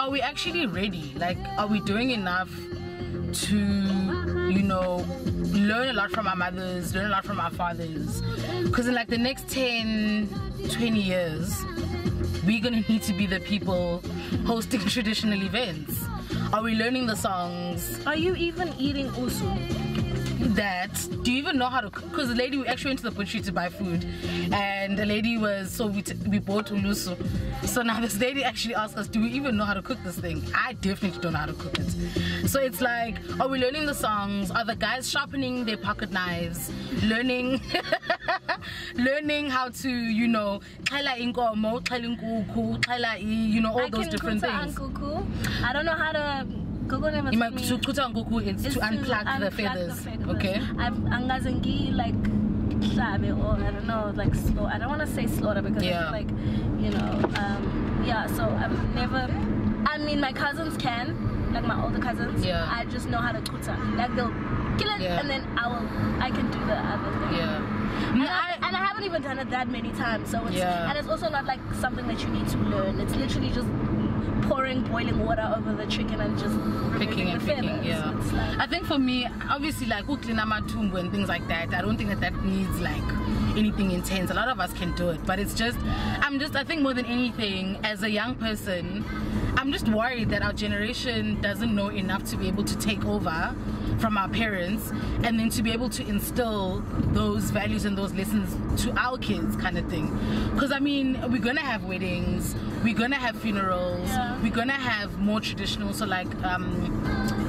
are we actually ready? Like, are we doing enough to, you know, learn a lot from our mothers, learn a lot from our fathers? Because in like the next 10, 20 years, we're gonna need to be the people hosting traditional events. Are we learning the songs? Are you even eating usu? That, do you even know how to cook? Because the lady, we actually went to the butchery to buy food, and the lady was, so we bought ulusu. So now this lady actually asked us, do we even know how to cook this thing? I definitely don't know how to cook it. So it's like, are we learning the songs? Are the guys sharpening their pocket knives? Learning learning how to, you know, you know, all those different things. I don't know how to. You might it's to unplug the feathers. Okay. I'm like or I don't know, like slow. I don't want to say slaughter because I feel like, you know, yeah. So I've never. I mean, my cousins can, like my older cousins. Yeah. I just know how to kuta. Like they'll kill it, and then I can do the other thing. Yeah. And I haven't even done it that many times. So it's and it's also not like something that you need to learn. It's literally just pouring boiling water over the chicken and just picking and picking. Yeah. So like, I think for me, obviously, like uklinamatungwe and things like that, I don't think that needs like anything intense. A lot of us can do it, but it's just, I think more than anything, as a young person, I'm just worried that our generation doesn't know enough to be able to take over from our parents and then to be able to instill those values and those lessons to our kids, kind of thing. Because I mean, we're gonna have weddings, we're gonna have funerals, we're gonna have more traditional, so like I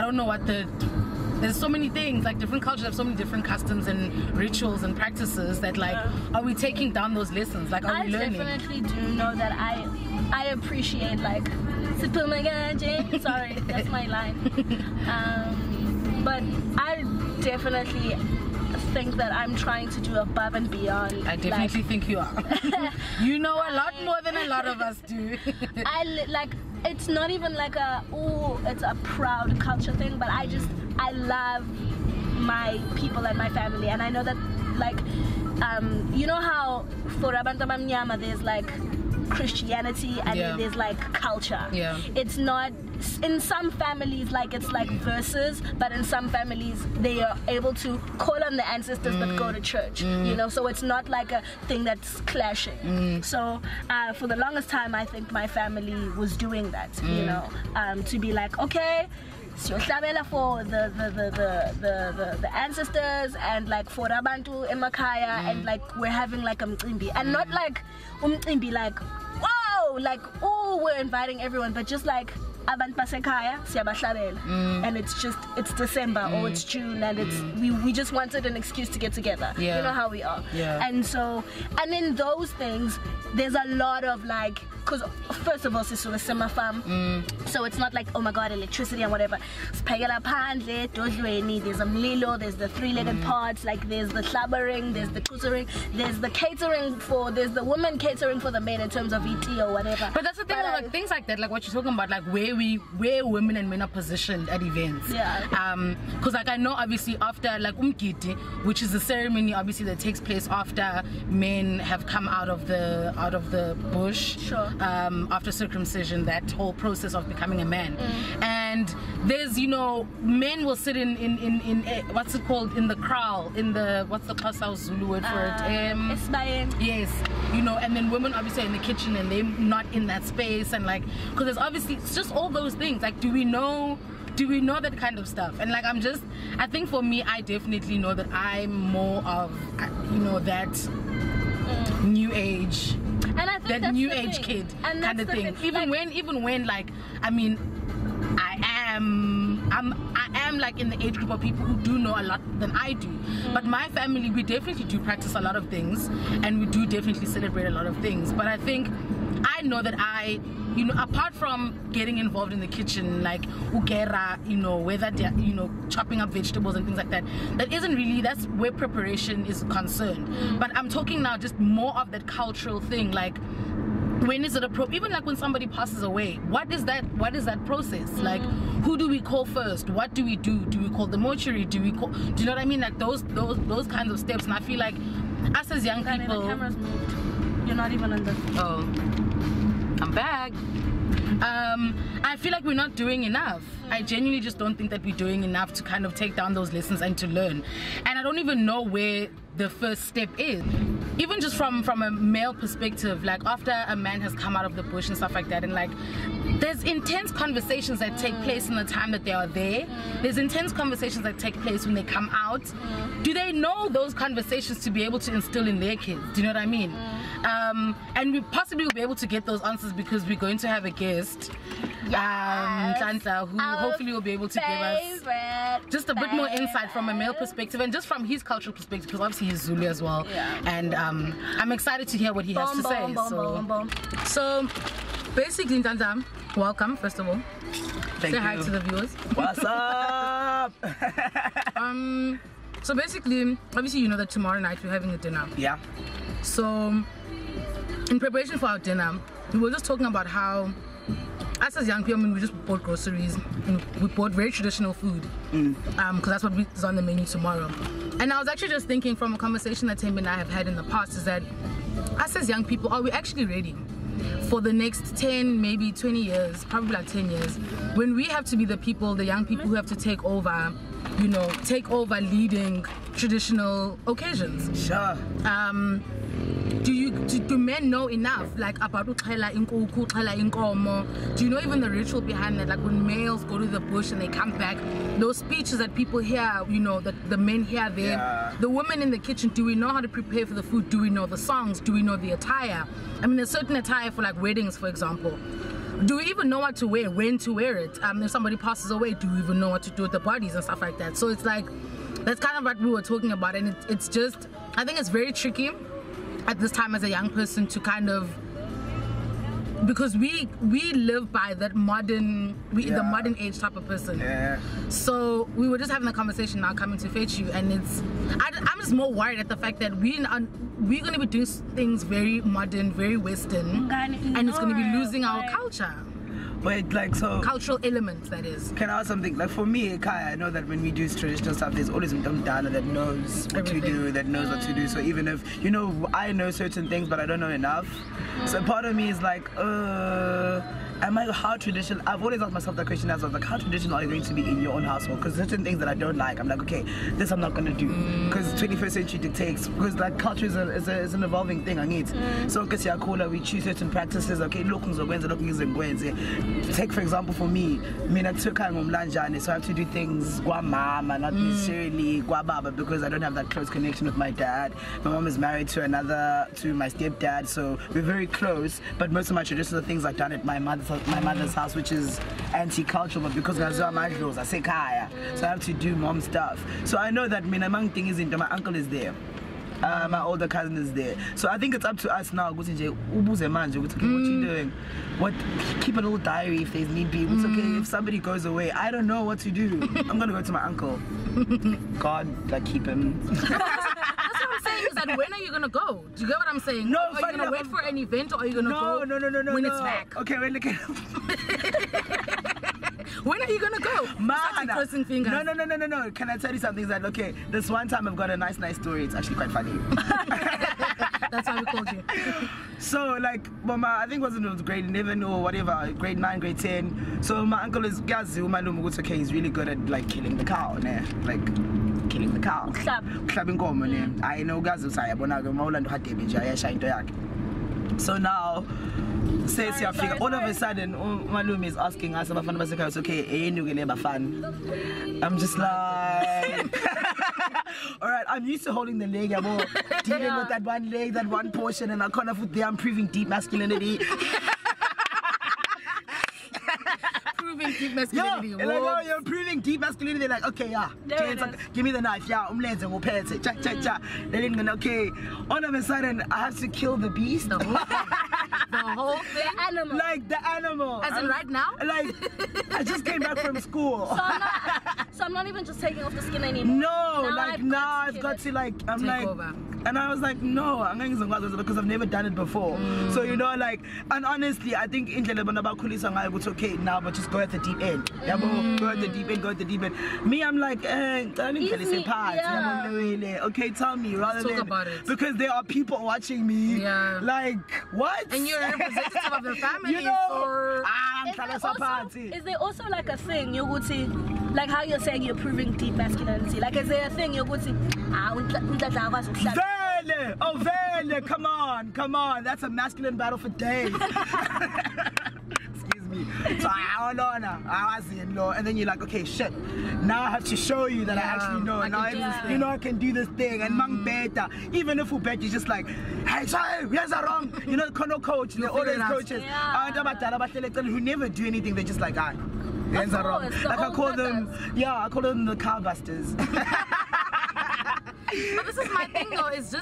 don't know what there's so many things, like different cultures have so many different customs and rituals and practices that like, are we taking down those lessons? Like, are we learning? I definitely do know that I appreciate like, sorry, that's my line. But I definitely think that I'm trying to do above and beyond. I definitely think you are. You know a lot more than a lot of us do. Like, it's not even like it's a proud culture thing, but I love my people and my family, and I know that like you know how for Abantu Abamnyama there's like Christianity and then there's like culture. It's not in some families like it's like verses, but in some families they are able to call on the ancestors but go to church, you know, so it's not like a thing that's clashing. So for the longest time I think my family was doing that, you know, to be like, okay, so for the ancestors and like for Abantu Emakaya, and like we're having like a mcimbi, and not like mcimbi like whoa, like oh we're inviting everyone, but just like abantu basekhaya siyabahlabela, and it's December or it's June, and it's we just wanted an excuse to get together. You know how we are. And so, and in those things there's a lot of like, because first of all it's a summer farm, so it's not like oh my god electricity and whatever. There's a mlilo, there's the three-legged pots, like there's the slabbering, there's the cootering, there's the catering there's the woman catering for the men in terms of ET or whatever. But that's the thing, like things like that, like what you're talking about, like where women and men are positioned at events. Because like I know obviously after like umgidi, which is the ceremony obviously that takes place after men have come out of the bush, after circumcision, that whole process of becoming a man. And there's, you know, men will sit in what's it called, in the kraal, in the, what's the Xhosa Zulu word for it? Yes, you know, and then women obviously are in the kitchen and they're not in that space, and like, because there's obviously, it's just all those things, like do we know that kind of stuff? And like I think for me, I definitely know that I'm more of, you know, that new age, and I think that new age kid kind of thing. Even when like, I mean, I am like in the age group of people who do know a lot than I do, but my family, we definitely do practice a lot of things, and we do definitely celebrate a lot of things. But I think I know that you know, apart from getting involved in the kitchen, like ugera, you know, whether they're, you know, chopping up vegetables and things like that, that's where preparation is concerned. But I'm talking now just more of that cultural thing, like when is it appropriate? Even like when somebody passes away, what is that process? Like, who do we call first? What do we do? Do we call the mortuary? Do you know what I mean? Like those kinds of steps. And I feel like us as young people, the camera's moved. You're not even on the I'm back. I feel like we're not doing enough. I genuinely just don't think that we're doing enough to kind of take down those lessons and to learn. And I don't even know where the first step is. Even just from a male perspective, like after a man has come out of the bush and stuff like that, and like there's intense conversations that take place in the time that they are there. There's intense conversations that take place when they come out. Do they know those conversations to be able to instill in their kids? Do you know what I mean? And we possibly will be able to get those answers because we're going to have a guest, Ntlantla, who hopefully will be able to give us just a bit more insight from a male perspective and just from his cultural perspective, because obviously he's Zulu as well. And I'm excited to hear what he has to say. So basically, Ntlantla, welcome first of all. Thank Say you. hi to the viewers. What's up? So basically, obviously you know that tomorrow night we're having a dinner. Yeah. So in preparation for our dinner, we were just talking about how us as young people, we just bought groceries and we bought very traditional food because that's what is on the menu tomorrow. And I was actually just thinking from a conversation that Tim and I have had in the past is that us as young people, are we actually ready for the next 10, maybe 20 years, probably like 10 years, when we have to be the people, the young people who have to take over, you know, leading traditional occasions? Sure. Do men know enough, like about uxhela inkukhu, uxhela inkomo? Do you know even the ritual behind that? Like when males go to the bush and they come back, those speeches that people hear, you know, that the men hear there. Yeah. The women in the kitchen, do we know how to prepare for the food? Do we know the songs? Do we know the attire? I mean, there's certain attire for like weddings, for example. Do we even know what to wear, when to wear it? If somebody passes away, do we even know what to do with the bodies and stuff like that? So it's like, that's kind of what we were talking about, and it's just, I think it's very tricky at this time as a young person to kind of, because we live by that modern, the modern age type of person. Yeah. So we were just having a conversation now coming to fetch you, and I'm just more worried at the fact that we're going to be doing things very modern, very Western, and it's going to be losing our culture. Wait, like, so Cultural elements, that is. can I ask something? Like for me, Kaya, I know that when we do traditional stuff, there's always a mdala that knows what to do, that knows what to do. So even if, you know, I know certain things, but I don't know enough. So part of me is like, how traditional? I've always asked myself that question as well, like, how traditional are you going to be in your own household? Because certain things that I don't like, I'm like, okay, this I'm not going to do. Because 21st century dictates, because like culture is an evolving thing, I need. So because we choose certain practices, okay, take for example for me, I took so I have to do things kwa mama, not necessarily kwa baba, because I don't have that close connection with my dad. My mom is married to my stepdad, so we're very close, but most of my traditional things are done at my mother's house, which is anti-cultural, but because I say kaya, so I have to do mom stuff. So I know that my thing is my uncle is there. My older cousin is there, so I think it's up to us now. What you doing? Keep a little diary if there's need be. It's okay if somebody goes away. I don't know what to do. I'm gonna go to my uncle. God, like keep him. That's what I'm saying. Is that when are you gonna go? Do you get what I'm saying? No, are you gonna wait for an event, or are you gonna go? No. When it's back. Okay, wait, look at. When are you gonna go? Man, crossing fingers. No. Can I tell you something? That okay, this one time I've got a nice story. It's actually quite funny. That's why we called you. So like, Mama, I think it was grade 11 or whatever, grade 9, grade 10. So my uncle is okay, he's really good at like killing the cow, like killing the cow. Clapping common. I know guys so now says all of a sudden Malum is asking us about it's okay, I'm just like alright, I'm used to holding the leg, I'm all dealing with that one leg, that one portion, and I can't afford there, I'm proving deep masculinity. Proving deep masculinity. Yeah, like, oh, you're proving deep masculinity. They're like, okay, yeah, give me the knife, yeah, and we'll pay it. They didn't go, okay. All of a sudden, I have to kill the beast. The whole thing? The animal. Like the animal. As in right now? Like, I just came back from school. So I'm not even just taking off the skin anymore. No, now I've got to like, I'm take like, over. And I was like, no, I'm going to because I've never done it before. So, you know, like, and honestly, I think in it's okay now, but just go at the deep end. Go at the deep end. Me, I'm like, okay, tell me, rather talk than, about it. because there are people watching me. Yeah. Like, what? And you're a representative of the family. You know, or... It's is there also like a thing, like how you're saying you're proving deep masculinity? Like, is there a thing, Vele, come on, that's a masculine battle for days. Excuse me. So I was in law, and then you're like, okay, shit. Now I have to show you that I actually know. Now I can do this thing. And mang beta, even if we bet, you're just like, hey, sorry, here's a wrong. You know, coach, they're always coaches. Who never do anything. They're just like, ah, here's a wrong. Like I call them the carbusters. But this is my thing though, it's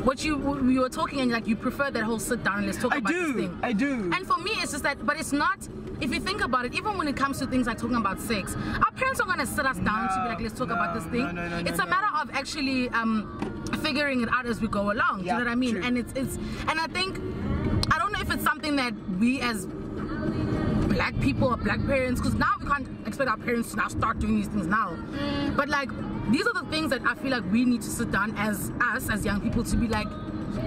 what you were talking, and like you prefer that whole sit down and let's talk about this thing. I do. And for me it's just that, but it's not, if you think about it, even when it comes to things like talking about sex, our parents are gonna sit us down to be like, let's talk about this thing. It's a matter of actually figuring it out as we go along. Do you know what I mean? True. And and I think, I don't know if it's something that we as black people or black parents, because now we can't expect our parents to now start doing these things now. But like, these are the things that I feel like we need to sit down as us, as young people, to be like,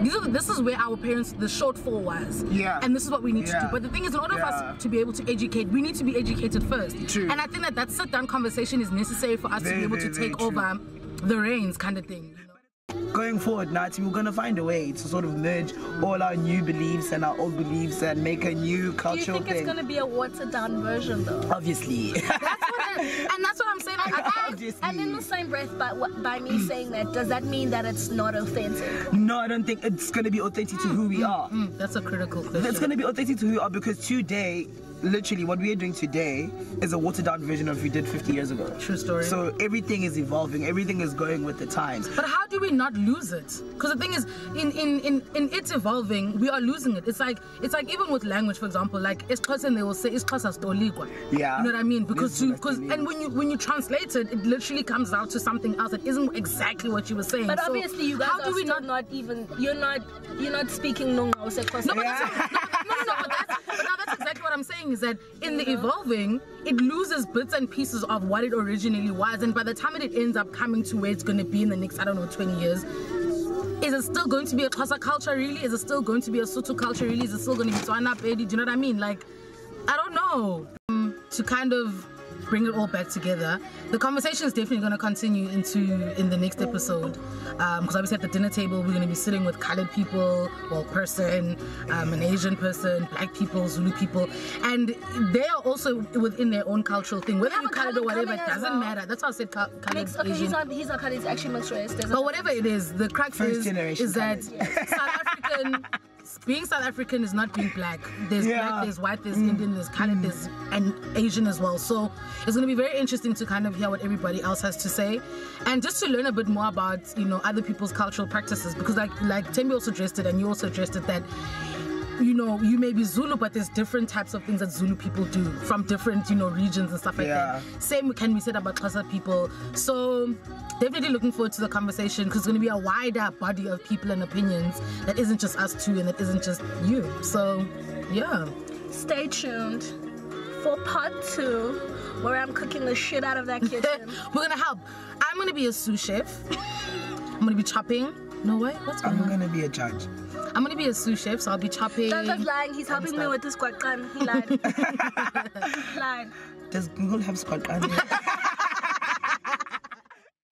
this is where our parents, the shortfall was. Yeah. And this is what we need to do. But the thing is, in order for us to be able to educate, we need to be educated first. True. And I think that sit down conversation is necessary for us to be able to take over the reins, kind of thing. Going forward, Nati, we're going to find a way to sort of merge all our new beliefs and our old beliefs and make a new cultural thing. Do you think it's going to be a watered down version though? Obviously. That's what I'm saying. Obviously. And in the same breath, by me saying that, does that mean that it's not authentic? No, I don't think it's going to be authentic to who we are. That's a critical question. It's going to be authentic to who we are, because today, literally what we are doing today is a watered down version of what we did 50 years ago. True story. So everything is evolving, everything is going with the times. But how do we not lose it? Because the thing is, in it evolving, we are losing it. It's like even with language, for example, like Xhosa, they will say Xhosa stoligwa. Yeah. You know what I mean? Because and when you translate it, it literally comes out to something else that isn't exactly what you were saying. But obviously you guys are still not even, you're not speaking Xhosa. No, but that's exactly what I'm saying, is that in the evolving, it loses bits and pieces of what it originally was, and by the time it ends up coming to where it's going to be in the next, I don't know, 20 years, is it still going to be a Xhosa culture really? Is it still going to be a Sotho culture really? Is it still going to be Tswana Pedi? Do you know what I mean? Like, I don't know. To kind of bring it all back together, the conversation is definitely going to continue in the next episode, because obviously at the dinner table we're going to be sitting with colored people, person, an Asian person, black people, Zulu people, and they are also within their own cultural thing, whether you're colored or whatever, it doesn't matter. That's why I said colored. Okay, he's not colored, he's actually mixed race. But whatever it is, the crux is that South African, being South African is not being black. There's black, there's white, there's Indian, there's colored, there's and Asian as well. So it's going to be very interesting to kind of hear what everybody else has to say, and just to learn a bit more about, you know, other people's cultural practices, because like Tembi also addressed it, and you also addressed it, that, you know, you may be Zulu, but there's different types of things that Zulu people do from different, you know, regions and stuff like that. Same can be said about Xhosa people. So definitely looking forward to the conversation, because it's going to be a wider body of people and opinions that isn't just us two and that isn't just you. So yeah, stay tuned for part 2, where I'm cooking the shit out of that kitchen. We're gonna help. I'm gonna be a sous chef. I'm gonna be chopping. No way. What's going on? I'm gonna be a judge. I'm gonna be a sous chef, so I'll be chopping. That's lying. He's helping me with this kwaqan. He lied. He lied. Does Google have squad?